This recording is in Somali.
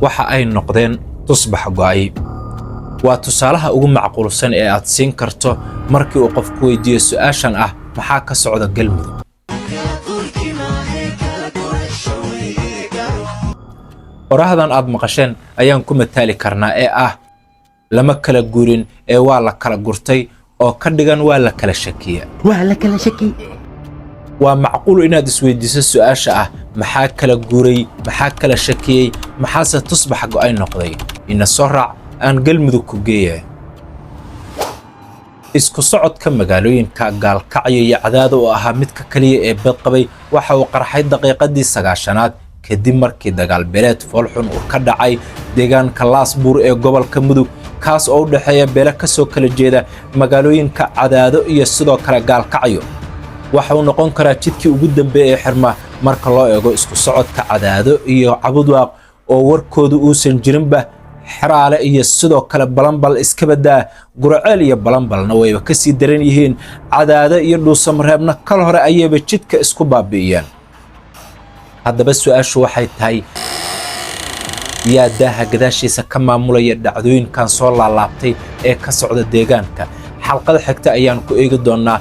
waxa ay noqdeen tusbax go'ay. waa tusaalaha ugu macquulsan ee aad siin karto markii uu qofku weydiiyo su'aashan ah maxaa ka socda Galmudug. qorahdan aad maqasheen ayaan ku mataali karnaa ee ah lama kala guurin ee waa la kala gurtay oo ka dhigan waa la kala shakiya. waa macquul inaad isweydiiso su'aasha ah maxaa kala guuray, maxaa kala shakiyay, maxaase tusbax go'ay noqday. ina soo raac aan Galmudug ku geeyo. isku socodka magaalooyinka Gaalkacyo iyo Cadaado oo ahaa midka kaliya ee badqabay waxa uu qarxay daqiiqadii 9aad kadib markii dagaal beeleed foolxun uu ka dhacay deegaanka Laasbuur ee gobolka Mudug kaas oo u dhaxeeya beelo ka soo kala jeeda magaalooyinka Cadaado iyo sidoo kale Gaalkacyo. waxa uu noqon karaa jidkii ugu dambeeyay xirma marka loo eego isku socodka Cadaado iyo Cabudwaaq oo warkoodu uusan jirinba. xiraale iyo sidoo kale balanbal iska badaa Gurceel iyo balanbalna wayba ka sii daran yihiin. Cadaado iyo Dhuusamareebna kal hore ayayba jidka isku baabi'iyeen. haddaba su'aashu waxay tahay yaa daaha gadaashiisa ka maamulaya dhacdooyinkan soo laalaabtay ee ka socda deegaanka. xalqada xigta ayaan ku eegi doonaa